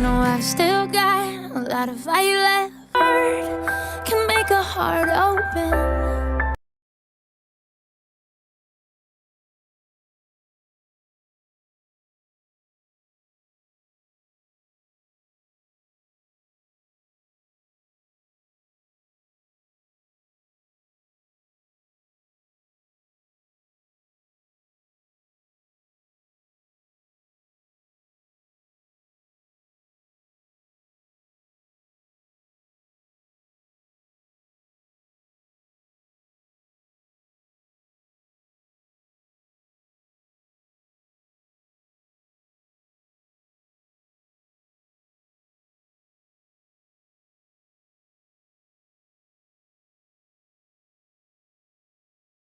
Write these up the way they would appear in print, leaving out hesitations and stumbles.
No, I've still got a lot of fire left. Can make a heart open.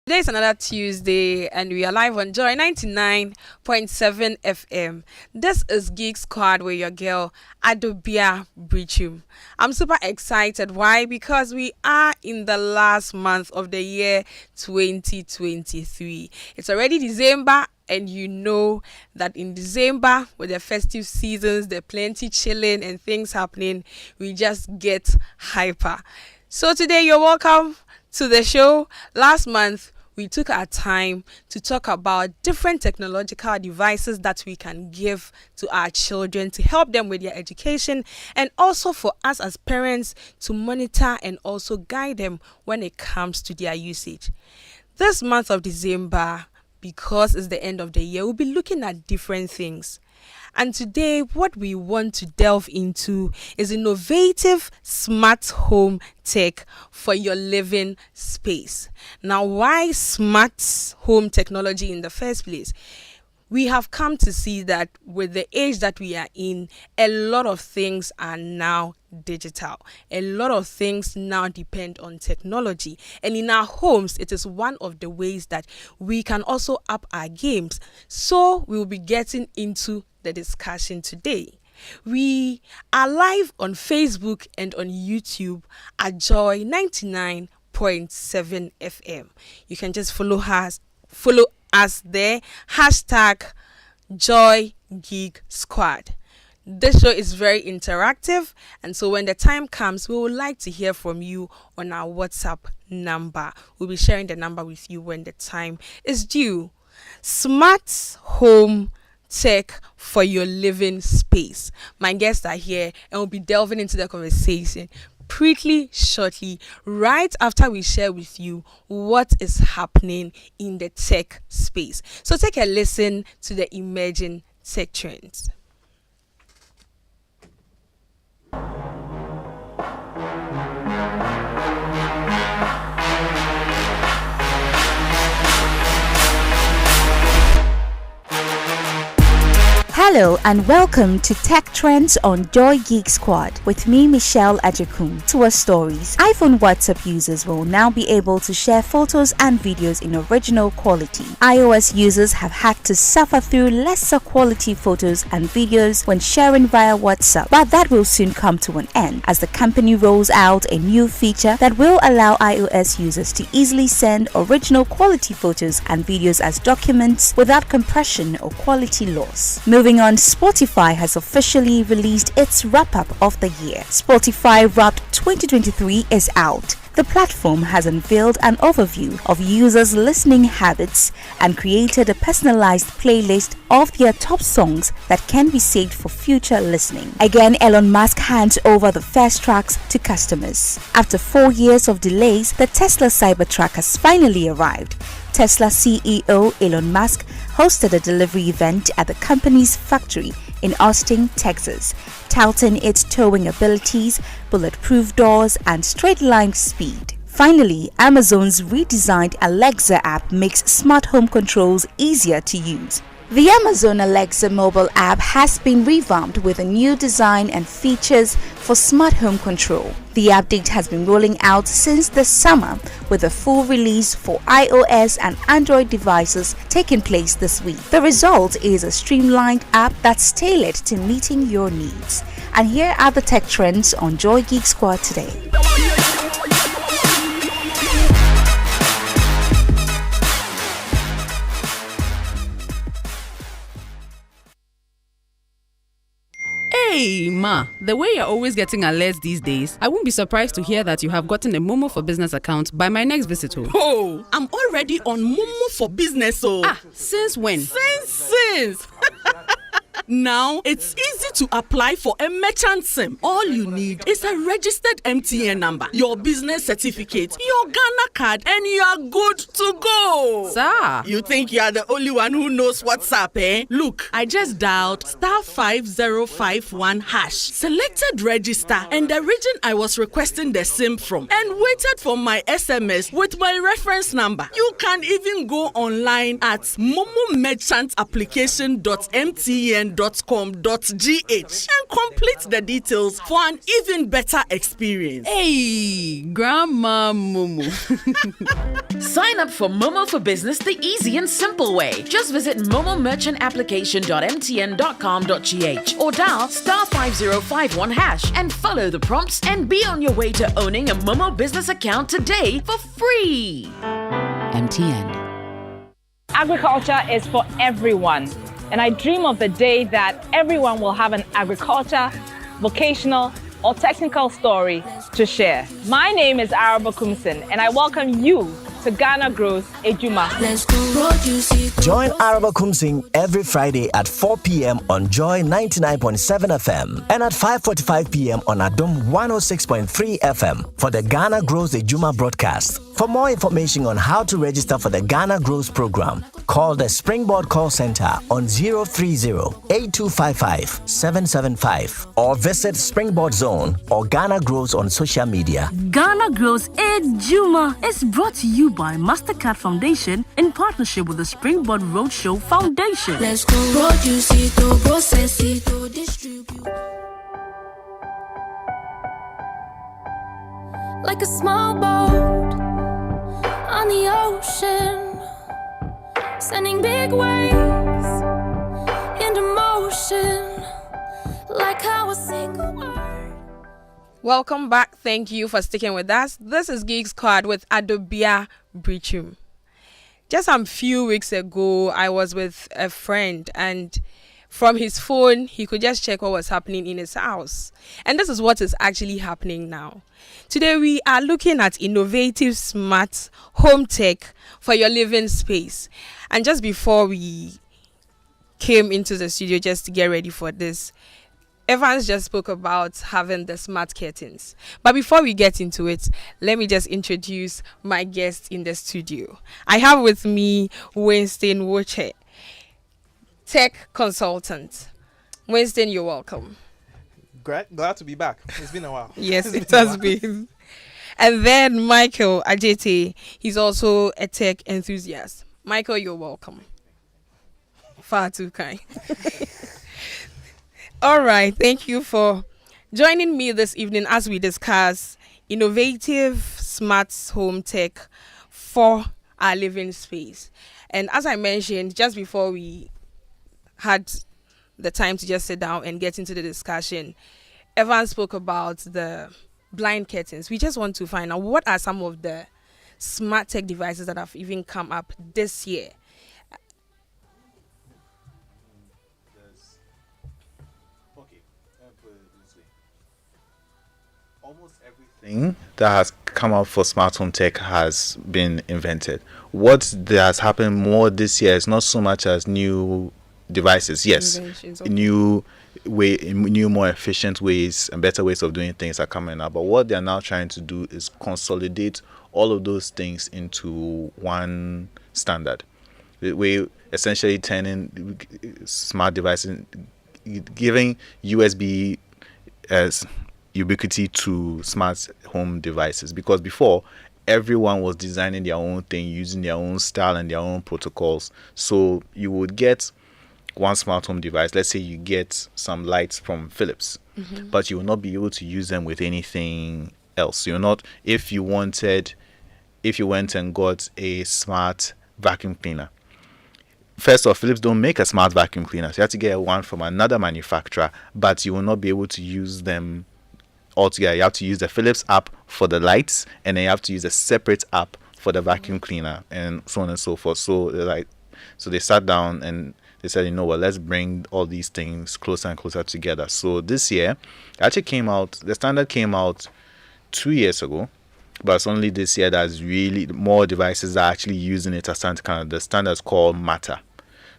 Today is another Tuesday, and we are live on Joy 99.7 FM. This is Geek Squad with your girl, Adobia Biritwum. I'm super excited. Why? Because we are in the last month of the year 2023. It's already December, and you know that in December, with the festive seasons, the plenty chilling and things happening, we just get hyper. So today, you're welcome to the show. Last month, we took our time to talk about different technological devices that we can give to our children to help them with their education, and also for us as parents to monitor and also guide them when it comes to their usage. This month of December, because it's the end of the year, we'll be looking at different things. And today, what we want to delve into is innovative smart home tech for your living space. Now, why smart home technology in the first place? We have come to see that with the age that we are in, a lot of things are now digital. A lot of things now depend on technology. And in our homes, it is one of the ways that we can also up our games. So we will be getting into the discussion today. We are live on Facebook and on YouTube at Joy 99.7 FM. You can just follow us there. Hashtag Joy Geek Squad. This show is very interactive, and so when the time comes, we would like to hear from you on our WhatsApp number. We'll be sharing the number with you when the time is due. Smart home tech for your living space. My guests are here, and we'll be delving into the conversation pretty shortly, right after we share with you what is happening in the tech space. So take a listen to the emerging tech trends. Hello and welcome to Tech Trends on Joy Geek Squad with me, Michelle Ajikun. To our stories, iPhone WhatsApp users will now be able to share photos and videos in original quality. iOS users have had to suffer through lesser quality photos and videos when sharing via WhatsApp, but that will soon come to an end as the company rolls out a new feature that will allow iOS users to easily send original quality photos and videos as documents without compression or quality loss. Moving on, Spotify has officially released its wrap-up of the year. Spotify Wrapped 2023 is out. The platform has unveiled an overview of users' listening habits and created a personalized playlist of their top songs that can be saved for future listening. Again, Elon Musk hands over the first tracks to customers. After 4 years of delays, the Tesla Cybertruck has finally arrived. Tesla CEO Elon Musk hosted a delivery event at the company's factory in Austin, Texas, touting its towing abilities, bulletproof doors, and straight-line speed. Finally, Amazon's redesigned Alexa app makes smart home controls easier to use. The Amazon Alexa mobile app has been revamped with a new design and features for smart home control. The update has been rolling out since the summer, with a full release for iOS and Android devices taking place this week. The result is a streamlined app that's tailored to meeting your needs. And here are the tech trends on Joy Geek Squad today. Hey, Ma, the way you're always getting alerts these days, I won't be surprised to hear that you have gotten a Momo for Business account by my next visit. Oh, I'm already on Momo for Business. Since when? Since. Now, it's easy to apply for a merchant SIM. All you need is a registered MTN number, your business certificate, your Ghana card, and you are good to go. Sir. You think you are the only one who knows what's up, eh? Look, I just dialed *5051#, selected register, and the region I was requesting the SIM from, and waited for my SMS with my reference number. You can even go online at momomerchantapplication.mtn.com.gh and complete the details for an even better experience. Hey, Grandma Momo. Sign up for Momo for Business the easy and simple way. Just visit momomerchantapplication.mtn.com.gh or dial *5051# and follow the prompts and be on your way to owning a Momo business account today for free. MTN. Agriculture is for everyone, and I dream of the day that everyone will have an agriculture, vocational, or technical story to share. My name is Araba Kumsin, and I welcome you to Ghana Grows Ejuma. Join Araba Kumsing every Friday at 4 p.m. on Joy 99.7 FM and at 5:45 p.m. on Adom 106.3 FM for the Ghana Grows Ejuma broadcast. For more information on how to register for the Ghana Grows program, call the Springboard call center on 030-8255-775 or visit Springboard Zone or Ghana Grows on social media. Ghana Grows Ejuma is brought to you by MasterCard Foundation in partnership with the Springboard Roadshow Foundation. Let's go produce it, process it, distribute. Like a small boat on the ocean, sending big waves into motion, like how a single word. Welcome back. Thank you for sticking with us. This is Geek Squad with Adobia Biritwum. Just some few weeks ago, I was with a friend, and from his phone, he could just check what was happening in his house. And this is what is actually happening now. Today, we are looking at innovative, smart home tech for your living space. And just before we came into the studio just to get ready for this, Evans just spoke about having the smart curtains. But before we get into it, let me just introduce my guest in the studio. I have with me Winston Woche, tech consultant. Winston, you're welcome. Glad to be back. It's been a while. Yes, it has been. And then Michael Ajete, he's also a tech enthusiast. Michael, you're welcome. Far too kind. All right, thank you for joining me this evening as we discuss innovative smart home tech for our living space. And as I mentioned, just before we had the time to just sit down and get into the discussion, Evan spoke about the blind curtains. We just want to find out what are some of the smart tech devices that have even come up this year. Almost everything that has come out for smart home tech has been invented. What that has happened more this year is not so much as new devices. Yes, Okay. new more efficient ways and better ways of doing things are coming out. But what they are now trying to do is consolidate all of those things into one standard. We essentially turning smart devices, giving USB as ubiquity to smart home devices, because before everyone was designing their own thing, using their own style and their own protocols. So you would get one smart home device. Let's say you get some lights from Philips, but you will not be able to use them with anything else. You're not, if you went and got a smart vacuum cleaner. First off, Philips don't make a smart vacuum cleaner. So you have to get one from another manufacturer, but you will not be able to use them altogether. You have to use the Philips app for the lights, and then you have to use a separate app for the vacuum cleaner, and so on and so forth. So they sat down and they said, you know what, let's bring all these things closer and closer together. So this year, the standard came out 2 years ago, but it's only this year that's really more devices are actually using it as standard. The standard is called Matter.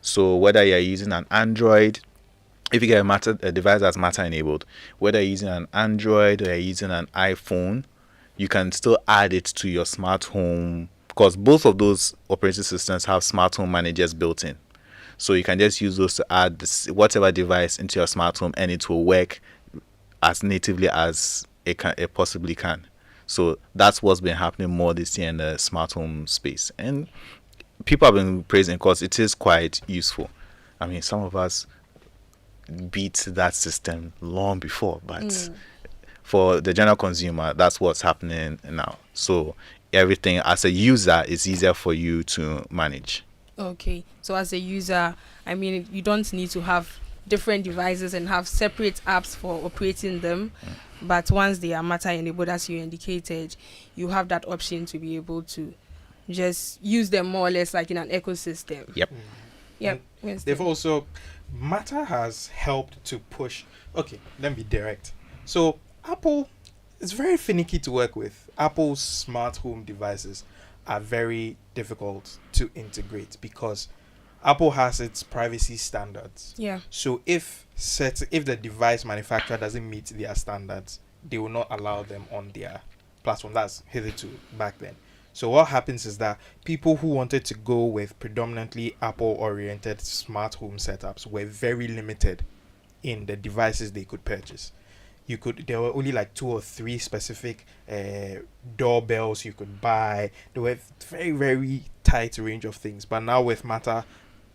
So whether you're using an Android, if you get a device that's Matter enabled, whether you're using an Android or you're using an iPhone, you can still add it to your smart home, because both of those operating systems have smart home managers built in. So you can just use those to add whatever device into your smart home, and it will work as natively as it possibly can. So that's what's been happening more this year in the smart home space. And people have been praising because it is quite useful. I mean, some of us beat that system long before, but for the general consumer, that's what's happening now. So everything as a user is easier for you to manage. Okay, so as a user, I mean, you don't need to have different devices and have separate apps for operating them. But once they are Matter enabled, as you indicated, you have that option to be able to just use them more or less like in an ecosystem. Yep. Yep. They've also, Matter has helped to push. Okay, let me be direct. So Apple is very finicky to work with. Apple's smart home devices are very difficult to integrate because Apple has its privacy standards. Yeah. So if the device manufacturer doesn't meet their standards, they will not allow them on their platform. That's hitherto back then. So what happens is that people who wanted to go with predominantly Apple-oriented smart home setups were very limited in the devices they could purchase. There were only like 2 or 3 specific doorbells you could buy. There were very, very tight range of things. But now with Matter,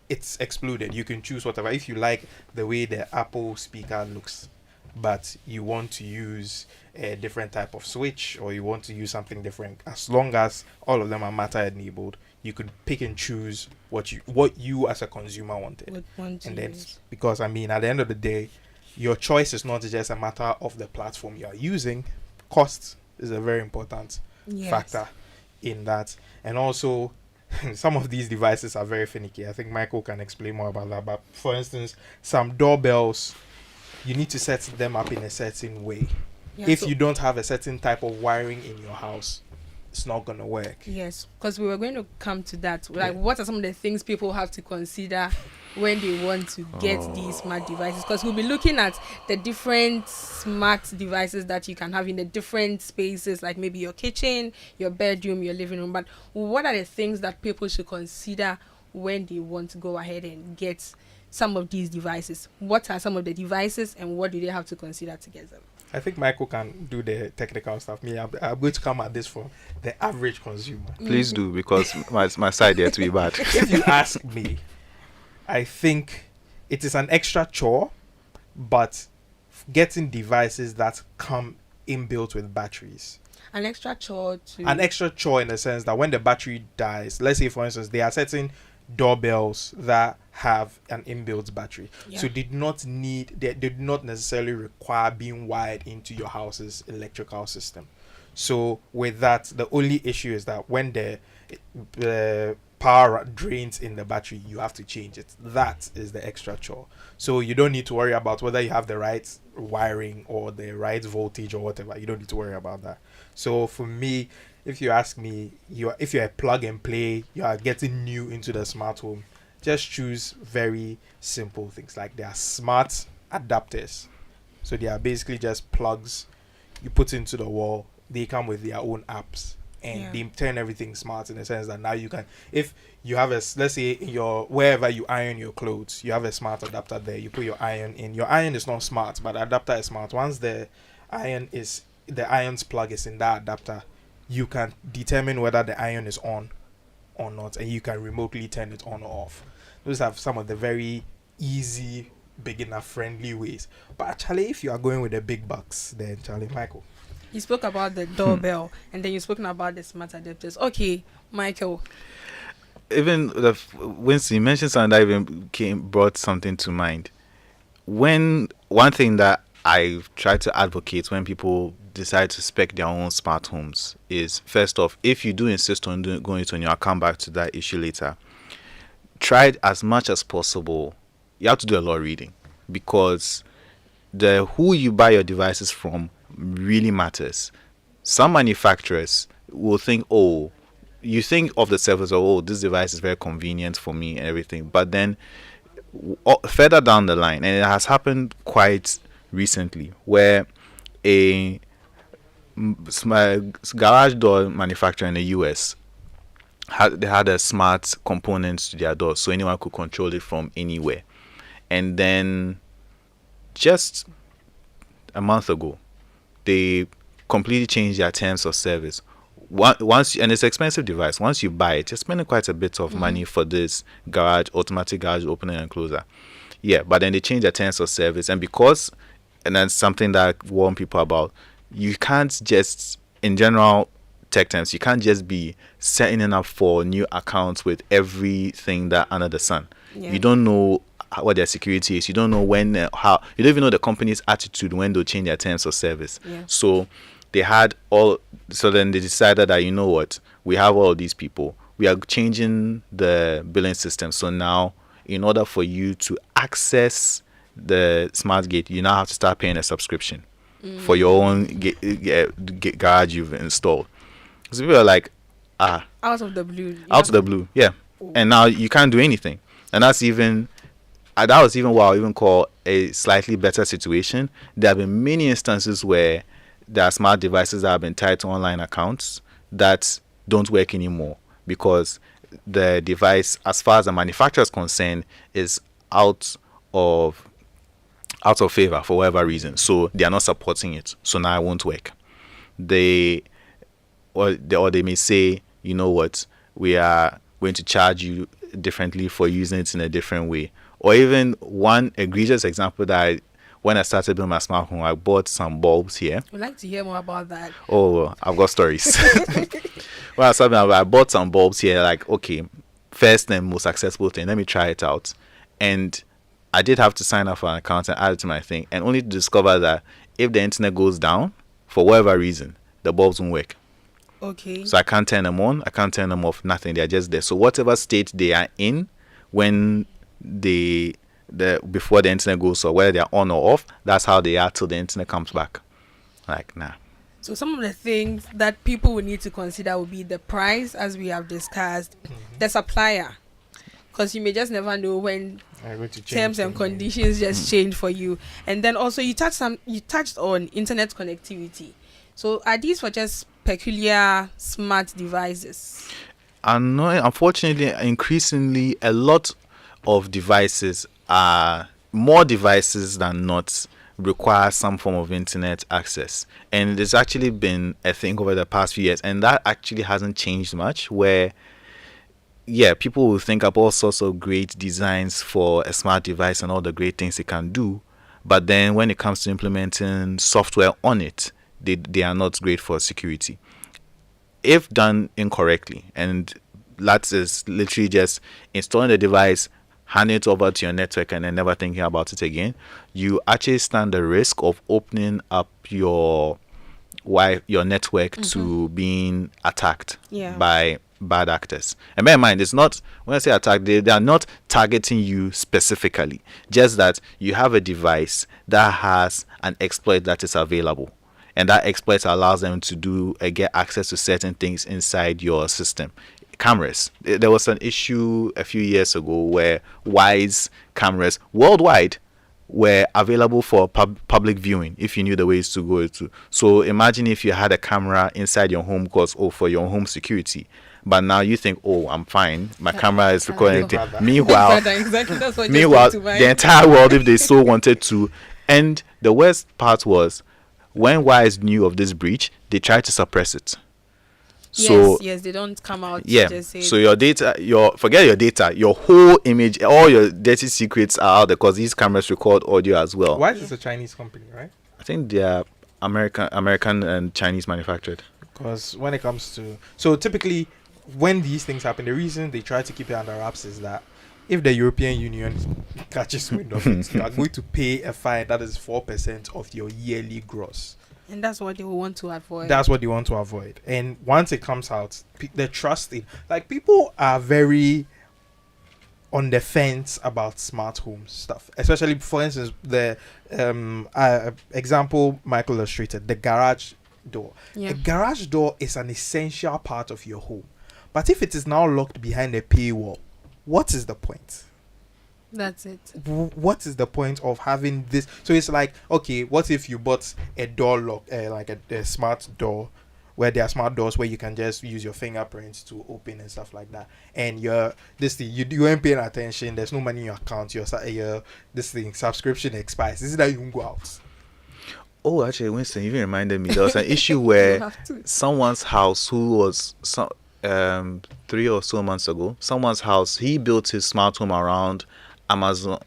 it's exploded. You can choose whatever. If you like the way the Apple speaker looks, but you want to use a different type of switch, or you want to use something different, as long as all of them are Matter enabled, you could pick and choose what you as a consumer wanted. Because I mean, at the end of the day, your choice is not just a matter of the platform you are using. Cost is a very important factor in that. And also, some of these devices are very finicky. I think Michael can explain more about that. But for instance, some doorbells, you need to set them up in a certain way. Yeah, if you don't have a certain type of wiring in your house, it's not going to work. Yes, because we were going to come to that. Like, what are some of the things people have to consider when they want to get these smart devices? Because we'll be looking at the different smart devices that you can have in the different spaces, like maybe your kitchen, your bedroom, your living room. But what are the things that people should consider when they want to go ahead and get some of these devices? What are some of the devices, and what do they have to consider to get them? I think Michael can do the technical stuff. Me, I'm going to come at this from the average consumer. Please do, because my side there to be bad. If you ask me, I think it is an extra chore, but getting devices that come inbuilt with batteries. An extra chore in the sense that when the battery dies, let's say for instance, there are certain doorbells that have an inbuilt battery, so they did not necessarily require being wired into your house's electrical system. So with that, the only issue is that when the power drains in the battery, you have to change it. That is the extra chore. So you don't need to worry about whether you have the right wiring or the right voltage or whatever. You don't need to worry about that. So for me, if you ask me, if you're a plug and play, you are getting new into the smart home, just choose very simple things. Like, there are smart adapters. So they are basically just plugs you put into the wall. They come with their own apps, and they turn everything smart in the sense that now you can, if you have let's say in wherever you iron your clothes, you have a smart adapter there. You put your iron in. Your iron is not smart, but the adapter is smart. Once the iron's plug is in that adapter, you can determine whether the iron is on or not, and you can remotely turn it on or off. Those are some of the very easy, beginner friendly ways. But actually, if you are going with the big bucks, then Charlie, Michael, you spoke about the doorbell, and then you've spoken about the smart adapters. Okay, Michael. Even Winston, you mentioned something that even brought something to mind. One thing that I've tried to advocate when people decide to spec their own smart homes is, first off, if you do insist on going it on your, I'll come back to that issue later, tried as much as possible. You have to do a lot of reading, because the who you buy your devices from really matters. Some manufacturers will think, oh, you think of the service of, oh, this device is very convenient for me and everything, but then further down the line, and it has happened quite recently, where a garage door manufacturer in the US they had a smart component to their door, so anyone could control it from anywhere. And then just a month ago, they completely changed their terms of service. Once and it's an expensive device. Once you buy it, you're spending quite a bit of money for this automatic garage opener and closer. Yeah, but then they changed their terms of service, and that's something that I warn people about. You can't just, in general tech terms, you can't just be setting up for new accounts with everything that under the sun. Yeah. You don't know what their security is. You don't know when, how. You don't even know the company's attitude when they'll change their terms of service. Yeah. So they had all. So then they decided that, you know what, we have all these people. We are changing the billing system. So now, in order for you to access the smart gate, you now have to start paying a subscription for your own garage you've installed. So people are like, out of the blue. Out of the blue, yeah. And now you can't do anything. And that was even what I even call a slightly better situation. There have been many instances where there are smart devices that have been tied to online accounts that don't work anymore, because the device, as far as the manufacturer is concerned, is out of favor for whatever reason. So they are not supporting it. So now it won't work. They may say, you know what, we are going to charge you differently for using it in a different way. Or even one egregious example that when I started building my smart home, I bought some bulbs here. I'd like to hear more about that. Oh, I've got stories. When I bought some bulbs here, like, okay, first and most accessible thing, let me try it out. And I did have to sign up for an account and add it to my thing, and only to discover that if the internet goes down, for whatever reason, the bulbs won't work. Okay. So I can't turn them on, I can't turn them off, nothing. They're just there. So whatever state they are in when before the internet goes, or whether they're on or off, that's how they are till the internet comes back. Like, nah. So some of the things that people will need to consider will be the price, as we have discussed, the supplier, because you may just never know when terms and conditions just change for you. And then also you touched on internet connectivity. So are these for just peculiar smart devices? No, unfortunately, increasingly, a lot of devices are more devices than not require some form of internet access, and it's actually been a thing over the past few years, and that actually hasn't changed much. Where, yeah, people will think up all sorts of great designs for a smart device and all the great things it can do, but then when it comes to implementing software on it, they are not great for security if done incorrectly. And that is literally just installing the device, handing it over to your network, and then never thinking about it again. You actually stand the risk of opening up your network to being attacked by bad actors. And bear in mind, it's not, when I say attack, they are not targeting you specifically, just that you have a device that has an exploit that is available, and that exploit allows them to get access to certain things inside your system. Cameras. There was an issue a few years ago where Wise cameras worldwide were available for public viewing if you knew the ways to go to. So imagine if you had a camera inside your home for your home security, but now you think, oh, I'm fine, my camera is recording anything. Meanwhile, the entire world, if they so wanted to. And the worst part was, when Wise knew of this breach, they tried to suppress it. So yes, they don't come out. Yeah. To just say so your data, forget your data, your whole image, all your dirty secrets are out there, because these cameras record audio as well. Wise is a Chinese company, right? I think they are American and Chinese manufactured. Because when it comes to, so typically when these things happen, the reason they try to keep it under wraps is that if the European Union catches wind of it, you are going to pay a fine that is 4% of your yearly gross. And that's what they will want to avoid. That's what they want to avoid. And once it comes out, the trust in, like, people are very on the fence about smart home stuff, especially, for instance, the example Michael illustrated, the garage door. Yeah. A garage door is an essential part of your home, but if it is now locked behind a paywall, what is the point? That's it. What is the point of having this? So it's like, okay, what if you bought a door lock, like a smart door, where there are smart doors where you can just use your fingerprints to open and stuff like that, and you ain't paying attention, there's no money in your account, your this thing subscription expires. Is it that you can go out? Oh, actually, Winston, you even reminded me. There was an issue where someone's house, who was 3 or so months ago, someone's house, he built his smart home around Amazon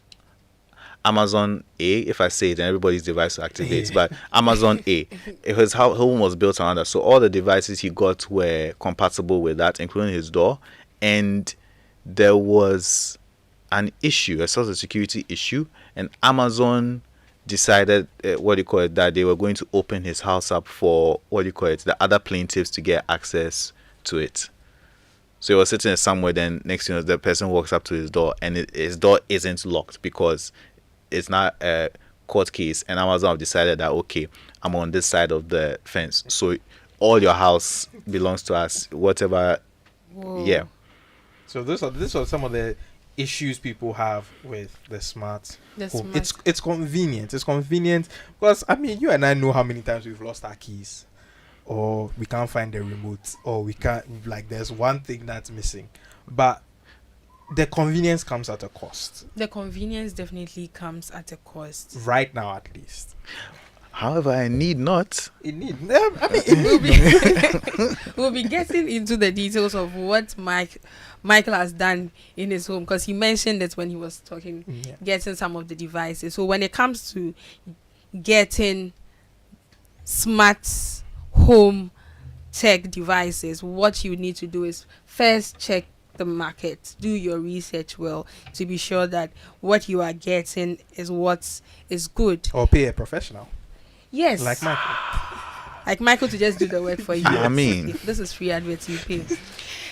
A, if I say it, then everybody's device activates. But Amazon A, his home was built around that, so all the devices he got were compatible with that, including his door. And there was an issue, a sort of security issue, and Amazon decided that they were going to open his house up for the other plaintiffs to get access to it. So he was sitting somewhere, then next the person walks up to his door, and his door isn't locked because it's not a court case, and Amazon have decided that, okay, I'm on this side of the fence, so all your house belongs to us, whatever. Whoa. Yeah. So these are some of the issues people have with the smart home. It's convenient. It's convenient because, I mean, you and I know how many times we've lost our keys, or we can't find the remote, or we can't, like, there's one thing that's missing. But the convenience comes at a cost. The convenience definitely comes at a cost. Right now, at least. However, I need not. I mean, it will be. We'll be getting into the details of what Michael has done in his home, because he mentioned it when he was talking, getting some of the devices. So when it comes to getting smart home tech devices, what you need to do is first check the market, do your research well to be sure that what you are getting is what is good. Or pay a professional. Yes. Like Michael. Like Michael to just do the work for you. I mean, this is free advert, you pay.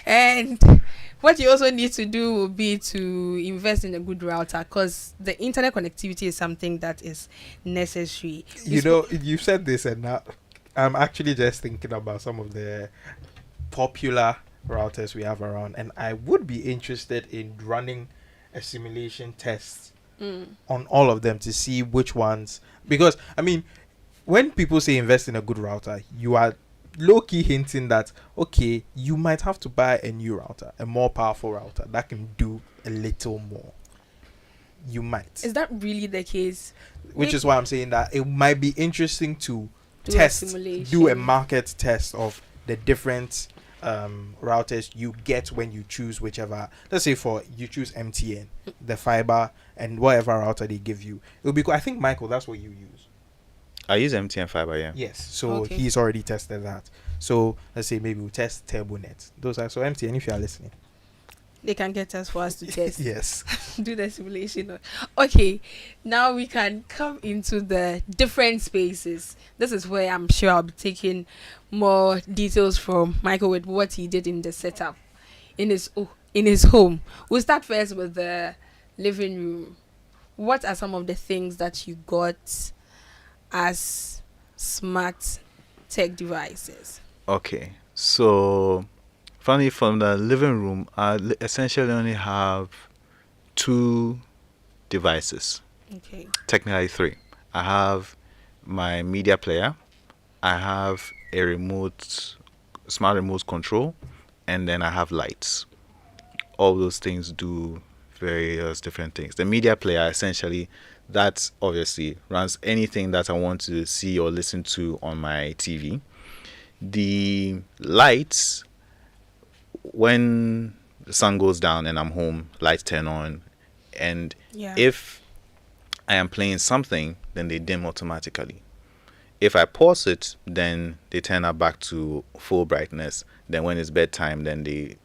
And what you also need to do will be to invest in a good router, because the internet connectivity is something that is necessary. You said this, and now I'm actually just thinking about some of the popular routers we have around, and I would be interested in running a simulation test on all of them to see which ones, because I mean, when people say invest in a good router, you are low-key hinting that, okay, you might have to buy a new router, a more powerful router that can do a little more. You might. Is that really the case? Which is why I'm saying that it might be interesting to do a market test of the different routers you get when you choose whichever. Let's say you choose MTN, the fiber, and whatever router they give you. It'll be cool. I think, Michael, that's what you use. I use MTN fiber, yeah. Yes, so he's already tested that. So let's say maybe we'll test TurboNet. Those are, so MTN, if you are listening, they can get us for us to test. Yes. Do the simulation. Okay, now we can come into the different spaces. This is where I'm sure I'll be taking more details from Michael with what he did in the setup in his home. We'll start first with the living room. What are some of the things that you got as smart tech devices? Okay, so funny, from the living room, I essentially only have 2 devices. Okay. Technically 3. I have my media player, I have a smart remote control, and then I have lights. All those things do various different things. The media player, essentially, that obviously runs anything that I want to see or listen to on my TV. The lights, when the sun goes down and I'm home, lights turn on, and if I am playing something, then they dim automatically. If I pause it, then they turn up back to full brightness. Then when it's bedtime, then they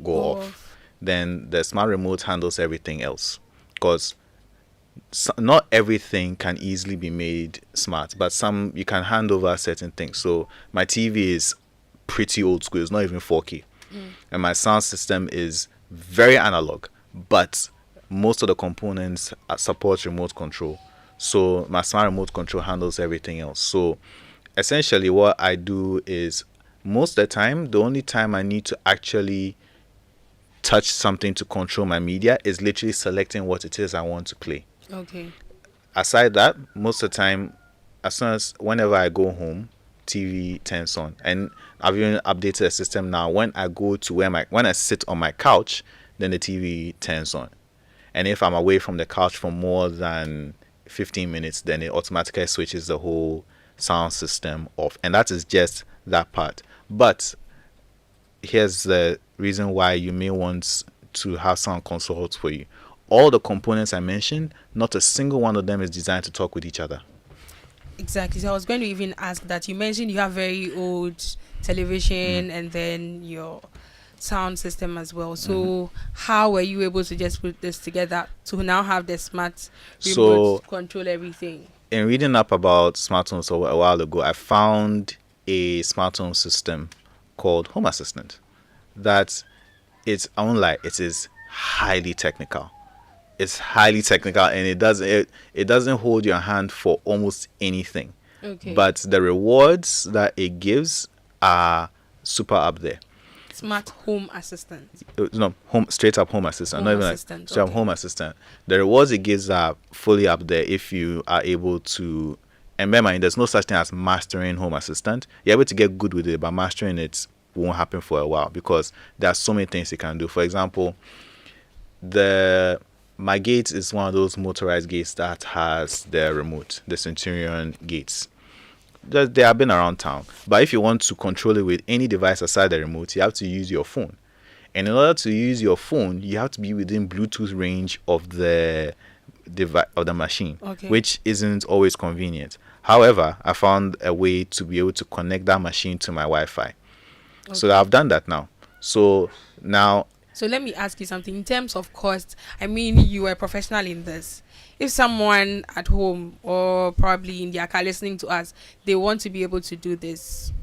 go off. Then the smart remote handles everything else, because not everything can easily be made smart, but some you can hand over certain things. So my TV is pretty old school, it's not even 4K. And my sound system is very analog, but most of the components support remote control. So my smart remote control handles everything else. So essentially what I do is, most of the time, the only time I need to actually touch something to control my media is literally selecting what it is I want to play. Okay. Aside that, most of the time, whenever I go home, TV turns on. And I've even updated the system now. When I go to when I sit on my couch, then the TV turns on. And if I'm away from the couch for more than 15 minutes, then it automatically switches the whole sound system off. And that is just that part. But here's the reason why you may want to have someone consult for you. All the components I mentioned, not a single one of them is designed to talk with each other. Exactly. So I was going to even ask that. You mentioned you have very old television and then your sound system as well. So how were you able to just put this together to now have the smart remote to control everything? In reading up about smart homes a while ago, I found a smart home system called Home Assistant. That it's unlike, it is highly technical. It's highly technical, and it doesn't hold your hand for almost anything. Okay. But the rewards that it gives are super up there. Smart home assistant. No, straight up home assistant. Home Not even assistant, like straight up home assistant. The rewards it gives are fully up there if you are able to. And bear in mind, there's no such thing as mastering home assistant. You're able to get good with it, but mastering it won't happen for a while because there are so many things you can do. For example, my gate is one of those motorized gates that has the remote, the Centurion gates. They have been around town. But if you want to control it with any device aside the remote, you have to use your phone. And in order to use your phone, you have to be within Bluetooth range of the machine, which isn't always convenient. However, I found a way to be able to connect that machine to my Wi-Fi. So I've done that now. So let me ask you something. In terms of cost, I mean, you are a professional in this. If someone at home or probably in their car listening to us, they want to be able to do this,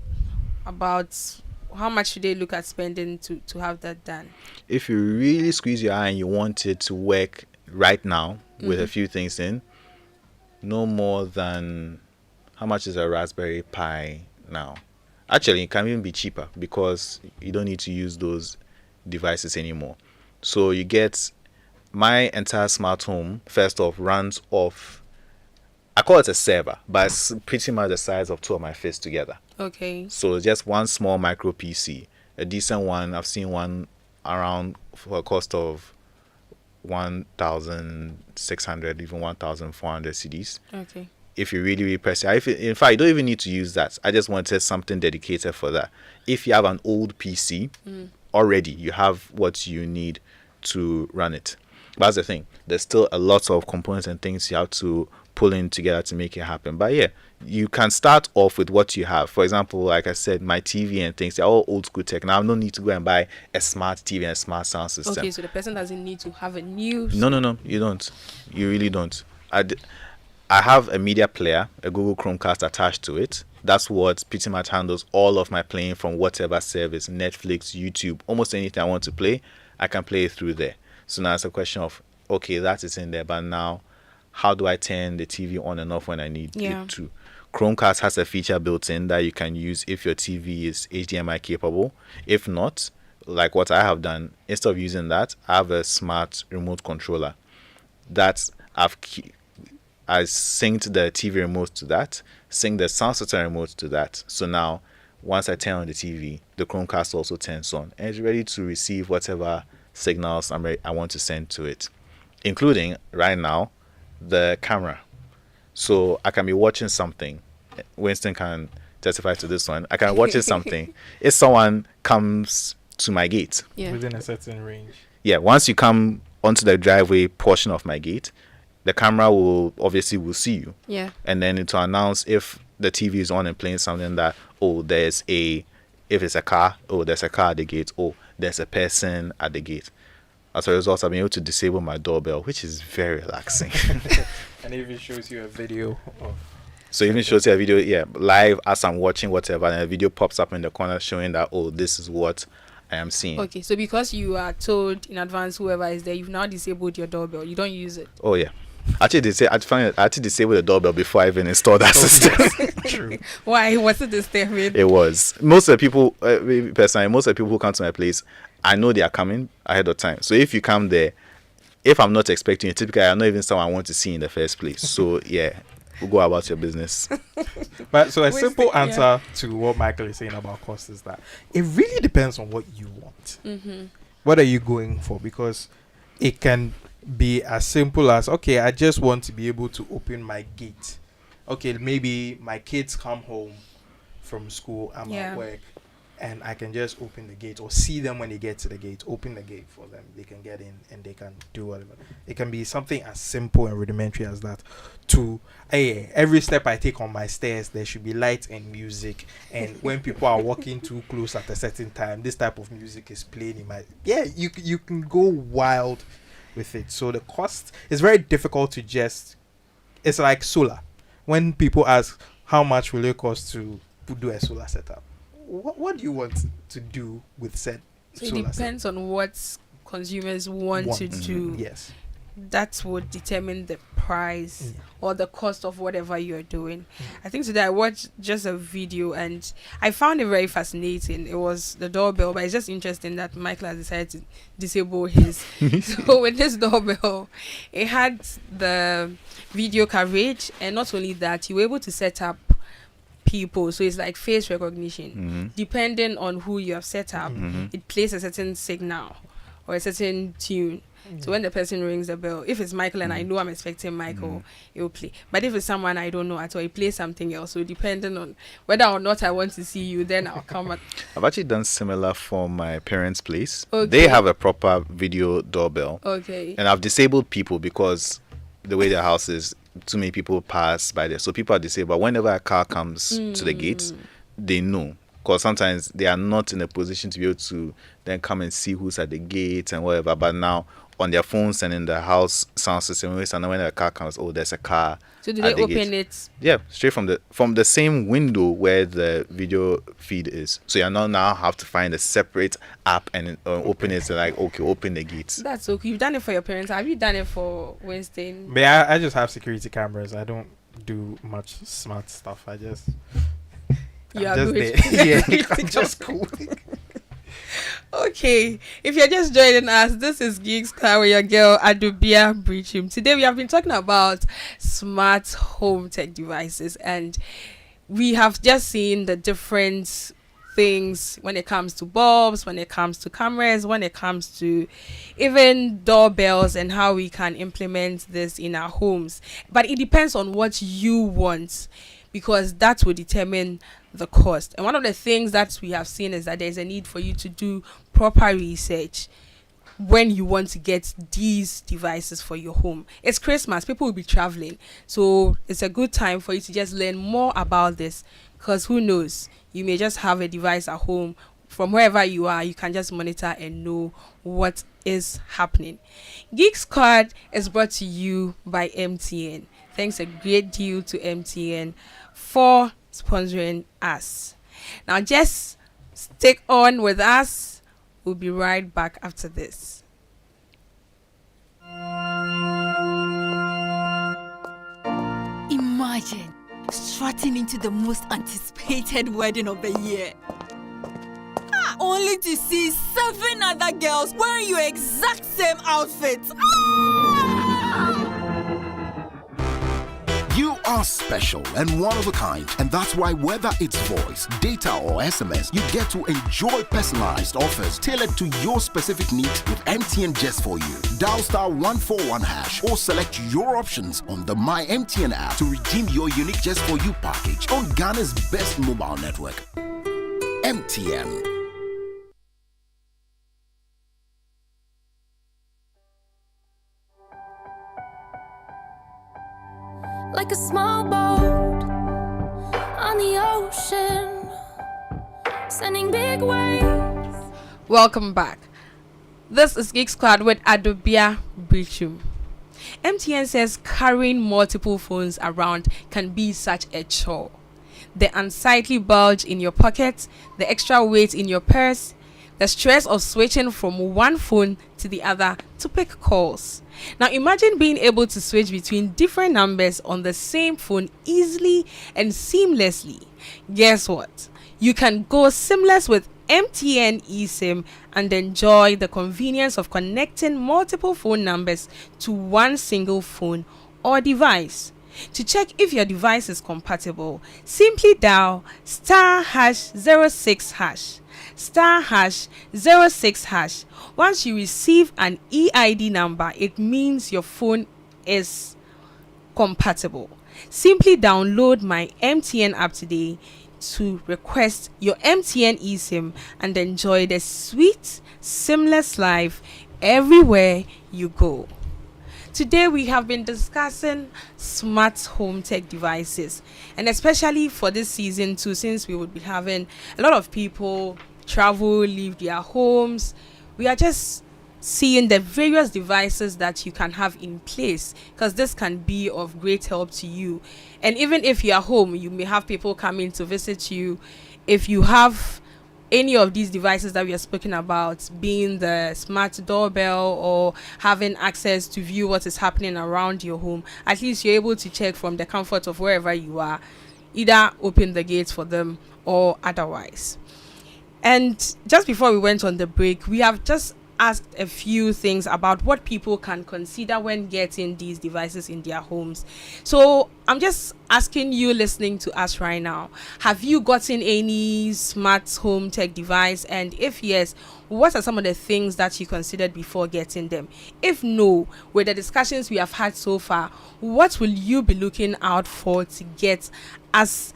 about how much should they look at spending to have that done? If you really squeeze your eye and you want it to work right now with a few things in, no more than, how much is a Raspberry Pi now? Actually, it can even be cheaper because you don't need to use those devices anymore. So you get my entire smart home, first off, runs off, I call it a server, but it's pretty much the size of two of my fists together. Okay. So just one small micro PC, a decent one. I've seen one around for a cost of 1,600, even 1,400 CDs. Okay. If you really press it. In fact, you don't even need to use that. I just wanted something dedicated for that. If you have an old PC, already you have what you need to run it. But that's the thing. There's still a lot of components and things you have to pull in together to make it happen. But yeah, you can start off with what you have. For example, like I said, my TV and things, they're all old school tech. Now I don't need to go and buy a smart TV and a smart sound system. Okay, so the person doesn't need to have a new... No, you don't. You really don't. I have a media player, a Google Chromecast attached to it. That's what pretty much handles all of my playing from whatever service, Netflix, YouTube, almost anything I want to play, I can play it through there. So now it's a question of, okay, that is in there, but now how do I turn the TV on and off when I need it to? Chromecast has a feature built in that you can use if your TV is HDMI capable. If not, like what I have done, instead of using that, I have a smart remote controller that I synced the TV remote to that, synced the sound system remote to that. So now, once I turn on the TV, the Chromecast also turns on and it's ready to receive whatever signals I want to send to it, including right now the camera. So I can be watching something. Winston can testify to this one. I can watch something. If someone comes to my gate within a certain range. Yeah, once you come onto the driveway portion of my gate, the camera will see you. Yeah. And then it will announce if the TV is on and playing something that, if it's a car, there's a car at the gate, there's a person at the gate. As a result, I've been able to disable my doorbell, which is very relaxing. And it even shows you a video. So even shows you a video, live as I'm watching whatever, and a video pops up in the corner showing that, this is what I am seeing. Okay, so because you are told in advance whoever is there, you've now disabled your doorbell. You don't use it. Oh yeah. Actually, I actually disabled the doorbell before I even installed that system. True. Why? What's it disturbing? It was. Most of the people, personally, most of the people who come to my place, I know they are coming ahead of time. So if you come there, if I'm not expecting you, typically I'm not even someone I want to see in the first place. So yeah, we'll go about your business. But so a simple answer to what Michael is saying about cost is that it really depends on what you want. Mm-hmm. What are you going for? Because it can be as simple as, okay, I just want to be able to open my gate. Okay, maybe my kids come home from school, I'm at work, and I can just open the gate or see them when they get to the gate, open the gate for them. They can get in and they can do whatever. It can be something as simple and rudimentary as that. To every step I take on my stairs, there should be light and music. And when people are walking too close at a certain time, this type of music is playing in my... Yeah, you can go wild with it. So the cost is very difficult to just... It's like solar. When people ask, how much will it cost to do a solar setup? What do you want to do with said solar It depends setup? on what consumers want to do. Yes. That would determine the price or the cost of whatever you're doing. I think today I watched just a video and I found it very fascinating. It was the doorbell, but it's just interesting that Michael has decided to disable his. So with this doorbell, it had the video coverage, and not only that, you were able to set up people. So it's like face recognition. Depending on who you have set up, it plays a certain signal or a certain tune. So when the person rings the bell, if it's Michael and I know I'm expecting Michael, it will play. But if it's someone I don't know at all, it plays something else. So depending on whether or not I want to see you, then I'll come at... I've actually done similar for my parents' place. Okay. They have a proper video doorbell. Okay. And I've disabled people because the way their house is, too many people pass by there. So people are disabled. Whenever a car comes to the gates, they know. Because sometimes they are not in a position to be able to then come and see who's at the gate and whatever. But now on their phones and in the house sound system, when a car comes, oh, there's a car. So do they open it? Yeah, straight from the same window where the video feed is. So you now have to find a separate app and open it. So like, okay, open the gates. That's okay. You've done it for your parents. Have you done it for Winston? But I just have security cameras. I don't do much smart stuff. I just... Yeah, I'm just cool. Okay, if you're just joining us, this is Geek Squad with your girl Adubia Biritwum. Today we have been talking about smart home tech devices, and we have just seen the different things when it comes to bulbs, when it comes to cameras, when it comes to even doorbells, and how we can implement this in our homes. But it depends on what you want, because that will determine the cost. And one of the things that we have seen is that there's a need for you to do proper research when you want to get these devices for your home. It's Christmas, people will be traveling, so it's a good time for you to just learn more about this, because who knows, you may just have a device at home. From wherever you are, you can just monitor and know what is happening. Geek Squad is brought to you by MTN. Thanks a great deal to MTN for sponsoring us. Now just stick on with us. We'll be right back after this. Imagine strutting into the most anticipated wedding of the year, only to see 7 other girls wearing your exact same outfit. You are special and one of a kind, and that's why whether it's voice, data or SMS, you get to enjoy personalized offers tailored to your specific needs with MTN just for you. Dial *141# or select your options on the My MTN app to redeem your unique just for you package on Ghana's best mobile network. MTN. Like a small boat on the ocean, sending big waves. Welcome back. This is Geek Squad with Adubia Biritwum. MTN says carrying multiple phones around can be such a chore. The unsightly bulge in your pocket, the extra weight in your purse, the stress of switching from one phone to the other to pick calls. Now imagine being able to switch between different numbers on the same phone easily and seamlessly. Guess what? You can go seamless with MTN eSIM and enjoy the convenience of connecting multiple phone numbers to one single phone or device. To check if your device is compatible, simply dial *#06# *#06#. Once you receive an EID number, it means your phone is compatible. Simply download my MTN app today to request your MTN eSIM and enjoy the sweet, seamless life everywhere you go. Today we have been discussing smart home tech devices, and especially for this season too, since we would be having a lot of people travel, leave their homes, we are just seeing the various devices that you can have in place, because this can be of great help to you. And even if you are home, you may have people coming to visit you. If you have any of these devices that we are speaking about, being the smart doorbell or having access to view what is happening around your home, at least you're able to check from the comfort of wherever you are, either open the gates for them or otherwise. And just before we went on the break, we have just asked a few things about what people can consider when getting these devices in their homes. So I'm just asking you listening to us right now, have you gotten any smart home tech device? And if yes, what are some of the things that you considered before getting them? If no, with the discussions we have had so far, what will you be looking out for to get as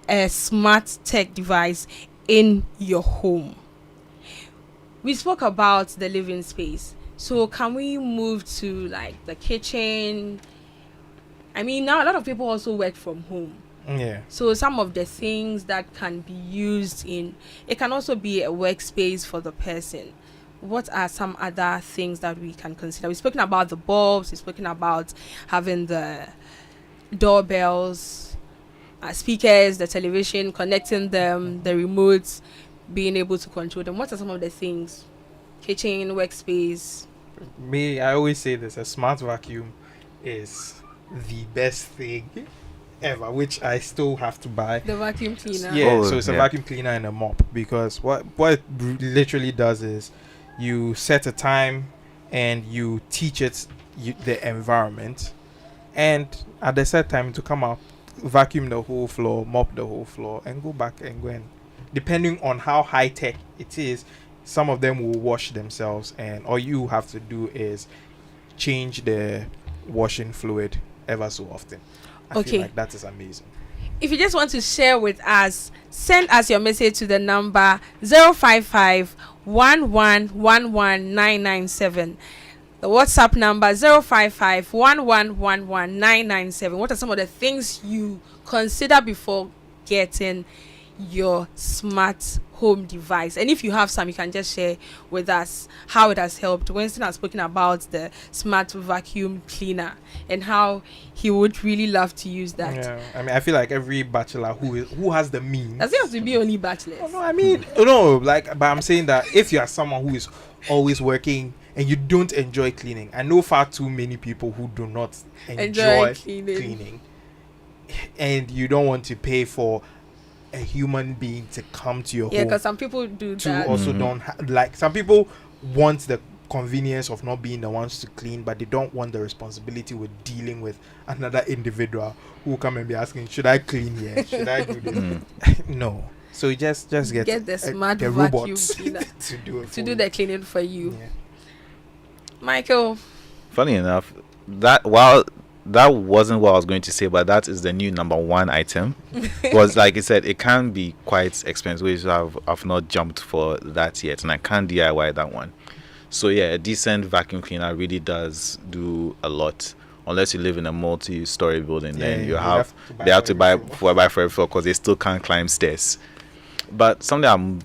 a smart tech device in your home? We spoke about the living space, so can we move to like the kitchen? I mean, now a lot of people also work from home. Yeah. So some of the things that can be used in, it can also be a workspace for the person. What are some other things that we can consider? We've spoken about the bulbs, we've spoken about having the doorbells, speakers, the television, connecting them, the remotes, being able to control them. What are some of the things? Kitchen, workspace. Me, I always say this: a smart vacuum is the best thing ever, which I still have to buy. The vacuum cleaner. Yeah, so it's a vacuum cleaner and a mop, because what it literally does is you set a time and you teach it the environment, and at the set time to come out, vacuum the whole floor, mop the whole floor, and go back and go and, depending on how high tech it is, some of them will wash themselves, and all you have to do is change the washing fluid ever so often. I feel like that is amazing. If you just want to share with us, send us your message to the number 055 1111997. The WhatsApp number 055 1111997. What are some of the things you consider before getting your smart home device? And if you have some, you can just share with us how it has helped. Winston has spoken about the smart vacuum cleaner and how he would really love to use that. Yeah, I mean, I feel like every bachelor who has the means. Does it have to be only bachelors? Oh, no, I mean, no, like, but I'm saying that if you are someone who is always working and you don't enjoy cleaning, I know far too many people who do not enjoy cleaning, and you don't want to pay for a human being to come to your home. Yeah, because some people do that. Also don't like, some people want the convenience of not being the ones to clean, but they don't want the responsibility with dealing with another individual who will come and be asking, should I clean here? Should I do this? No. So you just get the smart vacuum cleaner to do the cleaning for you. Yeah. Michael. Funny enough, that wasn't what I was going to say, but that is the new number one item. Because like I said, it can be quite expensive, which I've not jumped for that yet, and I can't DIY that one. So yeah, a decent vacuum cleaner really does do a lot. Unless you live in a multi-story building, then they have to buy for every floor, because they still can't climb stairs. But something I'm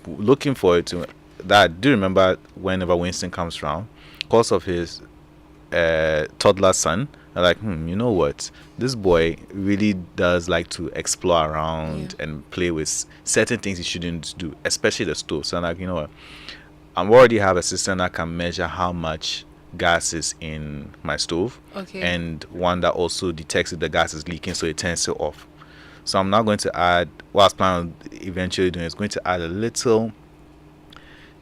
looking forward to, that I do remember whenever Winston comes around, because of his toddler son, I'm like, you know what? This boy really does like to explore around and play with certain things he shouldn't do, especially the stove. So I'm like, you know what? I already have a system that can measure how much gas is in my stove, and one that also detects if the gas is leaking, so it turns it off. So I'm now going to add, what I was planning on eventually doing is going to add a little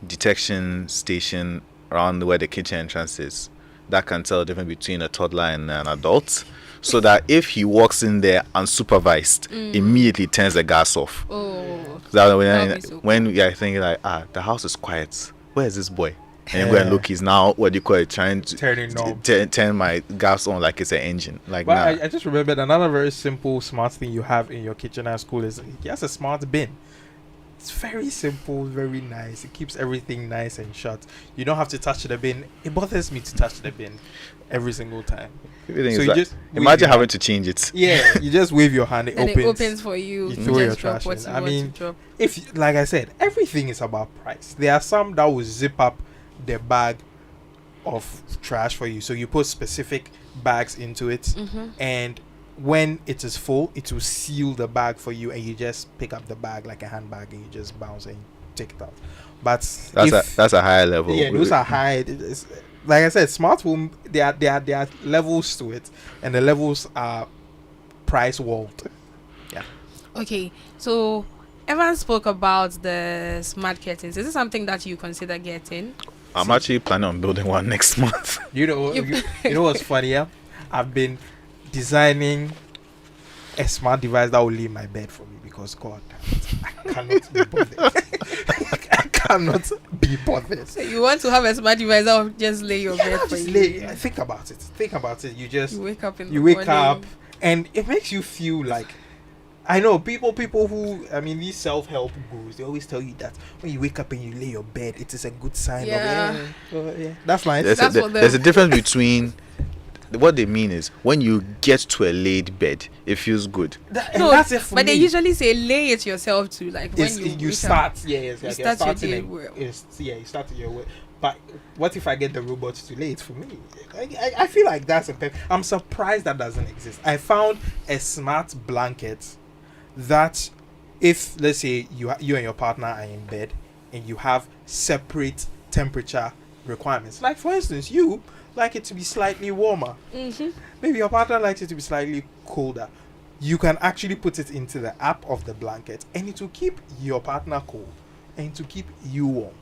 detection station around where the kitchen entrance is that can tell the difference between a toddler and an adult, so that if he walks in there unsupervised, immediately turns the gas off. So when you're thinking like, the house is quiet, where is this boy? And you go and look, he's now, what do you call it, trying to turn my gas on like it's an engine. Like, but I just remembered another very simple, smart thing you have in your kitchen at school is he has a smart bin. It's very simple, very nice. It keeps everything nice and shut. You don't have to touch the bin. It bothers me to touch the bin every single time. So you like, just imagine having to change it. Yeah, you just wave your hand, it and opens. it opens for you. You throw your trash in. I mean, if, like I said, everything is about price. There are some that will zip up the bag of trash for you, so you put specific bags into it, and when it is full, it will seal the bag for you, and you just pick up the bag like a handbag and you just bounce and take it out. But that's a higher level. Yeah, those are high. Like I said, smart home, there are levels to it, and the levels are price walled. Yeah. Okay, so Evan spoke about the smart curtains. Is it something that you consider getting? I'm actually planning on building one next month. You know what's funny? Yeah? I've been designing a smart device that will leave my bed for me, because God, I cannot be bothered. I cannot be bothered. So you want to have a smart device that will just lay your bed for you? Think about it. You wake up in the morning. And it makes you feel like, I know people who, I mean, these self-help gurus, they always tell you that when you wake up and you lay your bed, it is a good sign. That's nice. There's a difference between, what they mean is, when you get to a laid bed, it feels good. That's it for me. They usually say lay it yourself too, like when you start. You start your day well. You start your way. But what if I get the robot to lay it for me? I feel like that's I'm surprised that doesn't exist. I found a smart blanket that, if let's say you and your partner are in bed and you have separate temperature requirements, like for instance, you like it to be slightly warmer, maybe your partner likes it to be slightly colder, you can actually put it into the app of the blanket, and it will keep your partner cold and to keep you warm.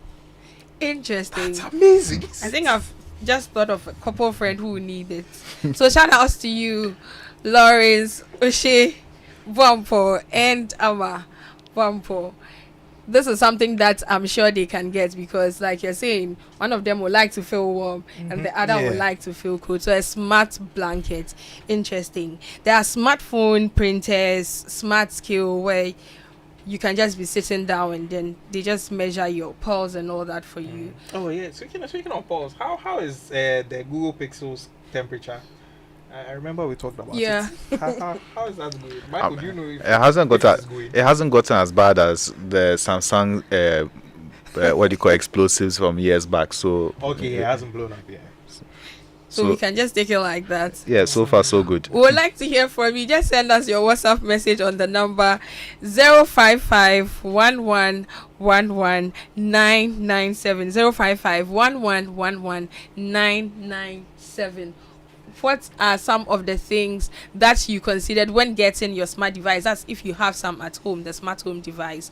Interesting. That's amazing. I think I've just thought of a couple friend who need it. So shout outs to you, Lawrence, Oshe, Wampo, and Ama Wampo. This is something that I'm sure they can get, because like you're saying, one of them would like to feel warm and the other would like to feel cold. So a smart blanket. Interesting. There are smartphone printers, smart scale, where you can just be sitting down and then they just measure your pulse and all that for you. Oh yeah. Speaking of pulse, how is the Google Pixel's temperature? I remember we talked about it. How is that going? Michael, do you know if it hasn't gotten as bad as the Samsung what do you call explosives from years back. So it hasn't blown up yet. So we can just take it like that. Yeah, so far so good. We would like to hear from you. Just send us your WhatsApp message on the number 055 11 11 997. 055 11 11 997. What are some of the things that you considered when getting your smart device? That's if you have some at home, the smart home device.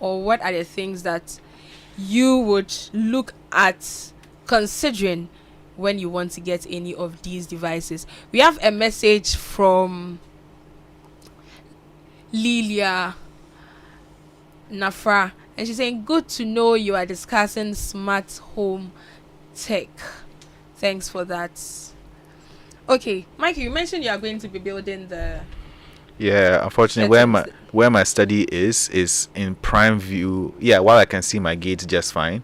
Or what are the things that you would look at considering when you want to get any of these devices? We have a message from Lilia Nafra, and she's saying, good to know you are discussing smart home tech. Thanks for that. Okay, Mikey, you mentioned you are going to be building the... Yeah, unfortunately, where my study is in prime view. Yeah, while I can see my gate just fine,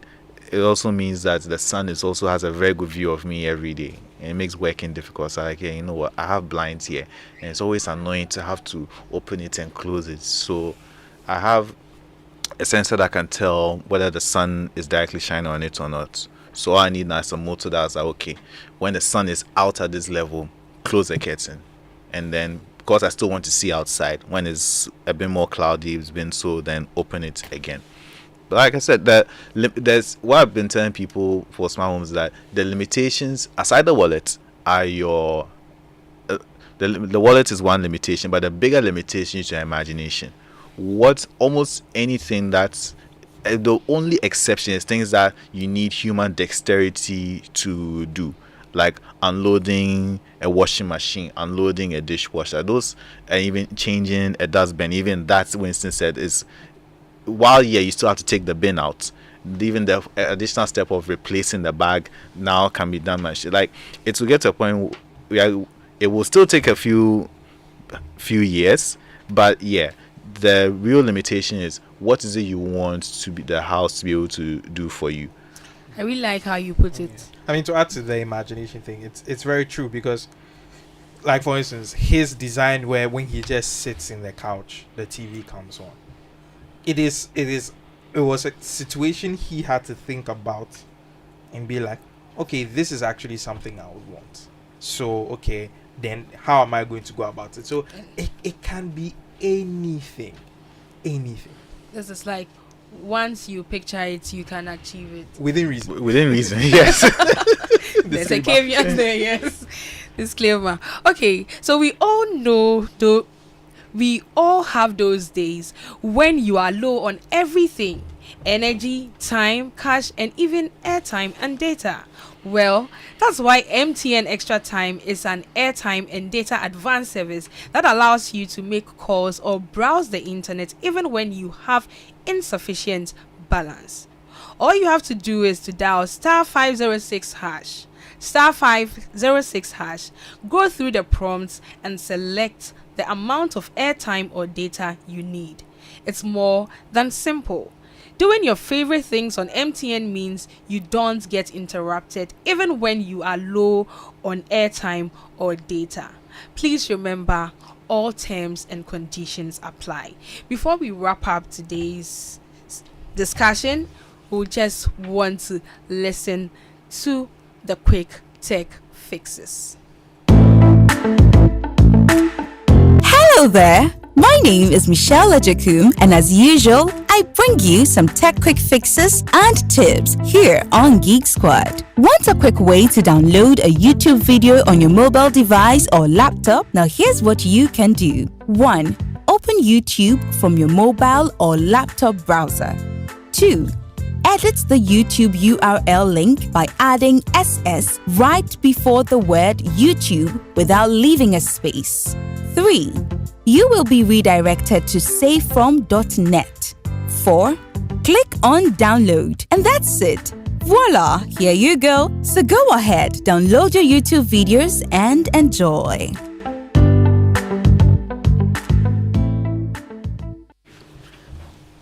it also means that the sun also has a very good view of me every day, and it makes working difficult. So like, you know what, I have blinds here, and it's always annoying to have to open it and close it. So I have a sensor that can tell whether the sun is directly shining on it or not. So all I need now is a motor that's like, okay, when the sun is out at this level, close the curtain, and then because I still want to see outside when it's a bit more cloudy, it's been so, then open it again. But like I said, there's what I've been telling people for smart homes, that the limitations aside the wallet are your the wallet is one limitation, but the bigger limitation is your imagination. What almost anything that's the only exception is things that you need human dexterity to do, like unloading a washing machine, unloading a dishwasher, those, and even changing a dustbin. Even that, Winston said, is while you still have to take the bin out, even the additional step of replacing the bag now can be done much. Like, it will get to a point where it will still take a few years, but yeah, the real limitation is what is it you want to be the house to be able to do for you. I really like how you put it. I mean, to add to the imagination thing, it's very true, because, like, for instance, his design where when he just sits in the couch, the TV comes on. It was a situation he had to think about and be like, okay, this is actually something I would want. So, okay, then how am I going to go about it? So it can be anything. This is like, once you picture it, you can achieve it within reason. Yes. There's a caveat there. Yes, disclaimer. Okay, so we all know, though, we all have those days when you are low on everything: energy, time, cash, and even airtime and data. Well, that's why MTN Extra Time is an airtime and data advance service that allows you to make calls or browse the internet even when you have insufficient balance. All you have to do is to dial star 506 hash, star 506 hash, go through the prompts and select the amount of airtime or data you need. It's more than simple. Doing your favorite things on MTN means you don't get interrupted even when you are low on airtime or data. Please remember, all terms and conditions apply. Before we wrap up today's discussion, we just want to listen to the quick tech fixes. Hello there. My name is Michelle Ejekum, and as usual, I bring you some tech quick fixes and tips here on Geek Squad. Want a quick way to download a YouTube video on your mobile device or laptop? Now here's what you can do. 1. Open YouTube from your mobile or laptop browser. 2. Edit the YouTube URL link by adding SS right before the word YouTube without leaving a space. 3. You will be redirected to savefrom.net. 4. Click on download, and that's it. Voila, here you go. So go ahead, download your YouTube videos and enjoy.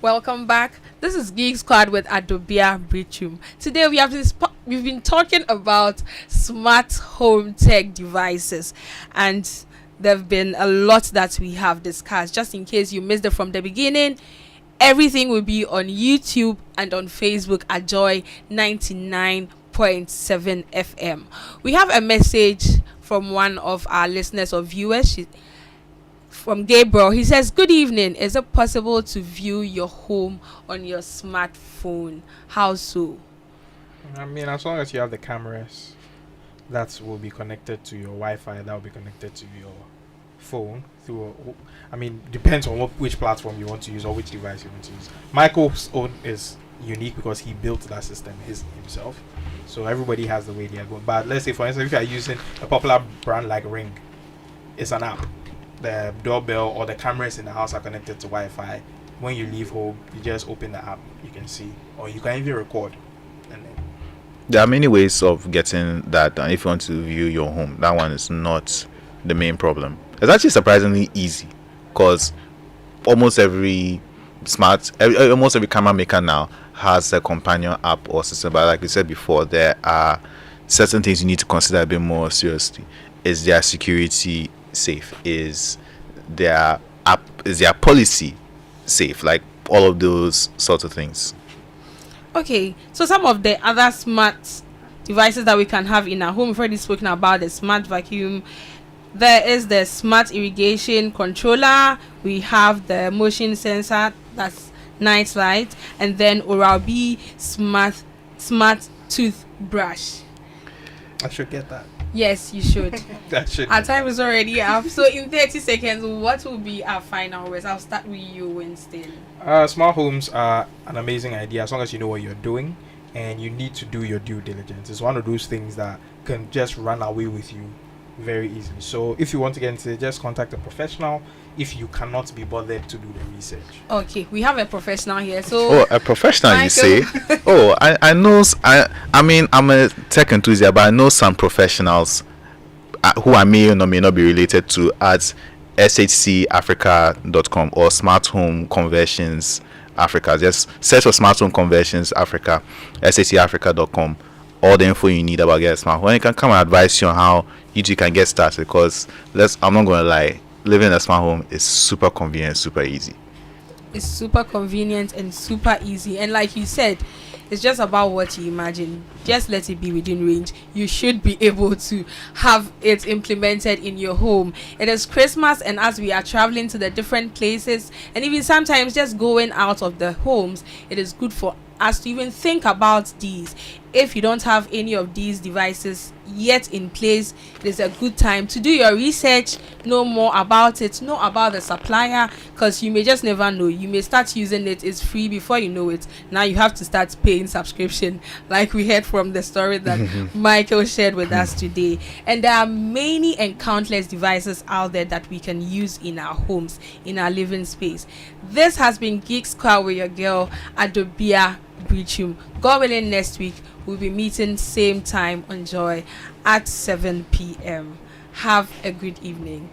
Welcome back. This is Geek Squad with Adobia Biritwum. Today we've been talking about smart home tech devices, and there have been a lot that we have discussed. Just in case you missed it from the beginning, everything will be on YouTube and on Facebook at Joy 99.7 FM. We have a message from one of our listeners or viewers. From Gabriel. He says, good evening. Is it possible to view your home on your smartphone? How so? I mean, as long as you have the cameras that will be connected to your Wi-Fi, that will be connected to your phone through depends on which platform you want to use or which device you want to use. Michael's own is unique because he built that system himself, so everybody has the way they are going. But let's say, for instance, if you are using a popular brand like Ring, it's an app. The doorbell or the cameras in the house are connected to Wi-Fi. When you leave home, you just open the app, you can see, or you can even record. And then there are many ways of getting that. If you want to view your home, that one is not the main problem. It's actually surprisingly easy, because almost every camera maker now has a companion app or system. But like we said before, there are certain things you need to consider a bit more seriously. Is their security safe? Is their policy safe? Like all of those sorts of things. Okay, so some of the other smart devices that we can have in our home, we've already spoken about the smart vacuum There is the smart irrigation controller. We have the motion sensor, that's night light, and then Oral-B smart toothbrush. I should get that. Yes, you should. That should. Our time is already up. So in 30 seconds, what will be our final words? I'll start with you, Winston. Smart homes are an amazing idea as long as you know what you're doing and you need to do your due diligence. It's one of those things that can just run away with you very easily. So if you want to get into it, just contact a professional if you cannot be bothered to do the research. Okay, we have a professional here. So a professional, Michael. You say? Oh, I know. I mean, I'm a tech enthusiast, but I know some professionals who I may or may not be related to at shcafrica.com or Smart Home Conversions Africa. Just search for Smart Home Conversions Africa, shcafrica.com. All the info you need about getting smart home. You can come and advise you on how you two can get started, because I'm not going to lie, living in a smart home is super convenient, super easy. It's super convenient and super easy, and like you said, it's just about what you imagine. Just let it be within range. You should be able to have it implemented in your home. It is Christmas, and as we are traveling to the different places and even sometimes just going out of the homes, it is good for us to even think about these. If you don't have any of these devices yet in place, it is a good time to do your research, know more about it, know about the supplier, because you may just never know. You may start using it, it's free, before you know it, now you have to start paying subscription, like we heard from the story that Michael shared with us today. And there are many and countless devices out there that we can use in our homes, in our living space. This has been Geek Squad with your girl Adobia Biritwum. God willing, next week we'll be meeting same time on Joy at 7 p.m. Have a good evening.